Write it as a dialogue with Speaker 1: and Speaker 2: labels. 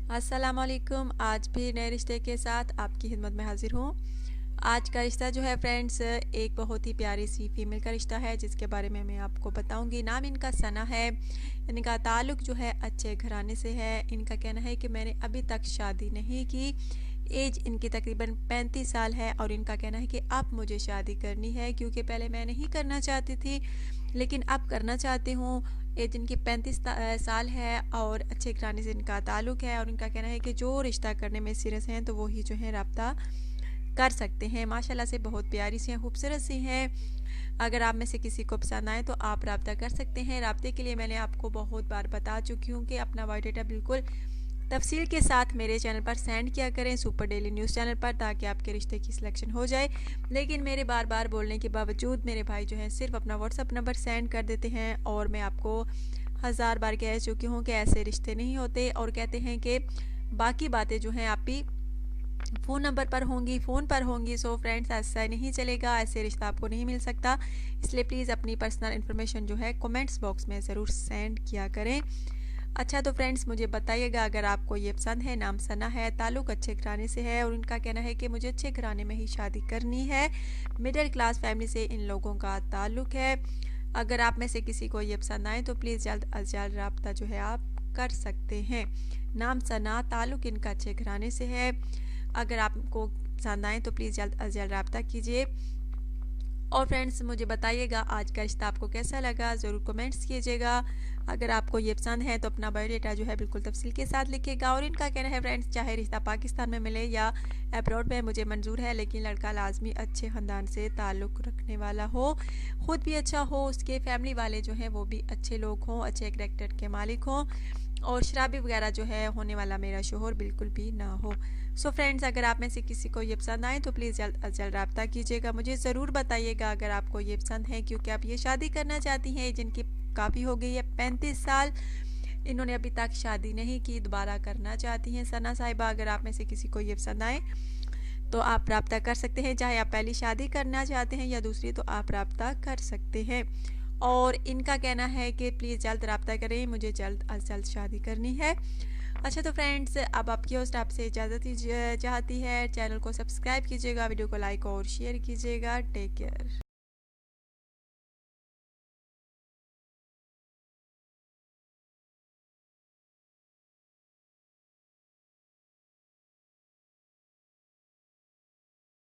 Speaker 1: अस्सलामुअलैकुम। आज भी नए रिश्ते के साथ आपकी खिदमत में हाजिर हूँ। आज का रिश्ता जो है फ्रेंड्स, एक बहुत ही प्यारी सी फीमेल का रिश्ता है जिसके बारे में मैं आपको बताऊंगी। नाम इनका सना है। इनका ताल्लुक़ जो है अच्छे घराने से है। इनका कहना है कि मैंने अभी तक शादी नहीं की। एज इनकी तकरीबन 35 साल है और इनका कहना है कि अब मुझे शादी करनी है, क्योंकि पहले मैं नहीं करना चाहती थी लेकिन अब करना चाहती हूँ। एज इनकी 35 साल है और अच्छे घराने से इनका ताल्लुक़ है और इनका कहना है कि जो रिश्ता करने में सीरियस हैं तो वही जो है रब्ता कर सकते हैं। माशाल्लाह से बहुत प्यारी सी हैं, खूबसूरत सी हैं। अगर आप में से किसी को पसंद आए तो आप रब्ता कर सकते हैं। रब्ते के लिए मैंने आपको बहुत बार बता चुकी हूँ कि अपना बायोडाटा बिल्कुल तफसील के साथ मेरे चैनल पर सेंड किया करें, सुपर डेली न्यूज़ चैनल पर, ताकि आपके रिश्ते की सिलेक्शन हो जाए। लेकिन मेरे बार बार बोलने के बावजूद मेरे भाई जो हैं सिर्फ अपना व्हाट्सअप नंबर सेंड कर देते हैं और मैं आपको 1000 बार कह चुकी हूँ कि ऐसे रिश्ते नहीं होते, और कहते हैं कि बाकी बातें जो हैं आप ही फ़ोन नंबर पर होंगी, फ़ोन पर होंगी। सो फ्रेंड्स, ऐसा नहीं चलेगा, ऐसे रिश्ता आपको नहीं मिल सकता। इसलिए प्लीज़ अपनी पर्सनल इन्फॉर्मेशन जो है कमेंट्स बॉक्स में ज़रूर सेंड किया करें। अच्छा, तो फ्रेंड्स मुझे बताइएगा अगर आपको ये पसंद है। नाम सना है, ताल्लुक़ अच्छे घराने से है और उनका कहना है कि मुझे अच्छे घराने में ही शादी करनी है। मिडिल क्लास फैमिली से इन लोगों का ताल्लुक़ है। अगर आप में से किसी को ये पसंद आए तो प्लीज़ जल्द अज जल्द रब्ता जो है आप कर सकते हैं। नाम सना, ताल्लुक़ इनका अच्छे घराने से है। अगर आपको पसंद आए तो प्लीज़ जल्द अज जल्द रब्ता कीजिए। और फ्रेंड्स मुझे बताइएगा आज का रिश्ता आपको कैसा लगा, ज़रूर कमेंट्स कीजिएगा। अगर आपको ये पसंद है तो अपना बायोडाटा जो है बिल्कुल तफसील के साथ लिखिएगा। और इनका कहना है फ्रेंड्स, चाहे रिश्ता पाकिस्तान में मिले या अब्रॉड में मुझे मंजूर है, लेकिन लड़का लाजमी अच्छे ख़ानदान से ताल्लुक़ रखने वाला हो, ख़ुद भी अच्छा हो, उसके फैमिली वाले जो हैं वो भी अच्छे लोग हों, अच्छे करैक्टर के मालिक हों, और शराबी वगैरह जो है होने वाला मेरा शोहर बिल्कुल भी ना हो। सो फ्रेंड्स, अगर आप में से किसी को ये पसंद आए तो प्लीज़ जल्द अज जल्द रब्ता कीजिएगा। मुझे ज़रूर बताइएगा अगर आपको ये पसंद है, क्योंकि आप ये शादी करना चाहती हैं। जिनकी काफ़ी हो गई है 35 साल, इन्होंने अभी तक शादी नहीं की, दोबारा करना चाहती हैं सना साहिबा। अगर आप में से किसी को ये पसंद आए तो आप रब्ता कर सकते हैं। चाहे आप पहली शादी करना चाहते हैं या दूसरी, तो आप रब्ता कर सकते हैं। और इनका कहना है कि प्लीज़ जल्द रब्ता करें, मुझे जल्द अज जल्द शादी करनी है। अच्छा, तो फ्रेंड्स अब आपकी होस्ट आपसे इजाज़त चाहती है। चैनल को सब्सक्राइब कीजिएगा, वीडियो को लाइक और शेयर कीजिएगा। Take care.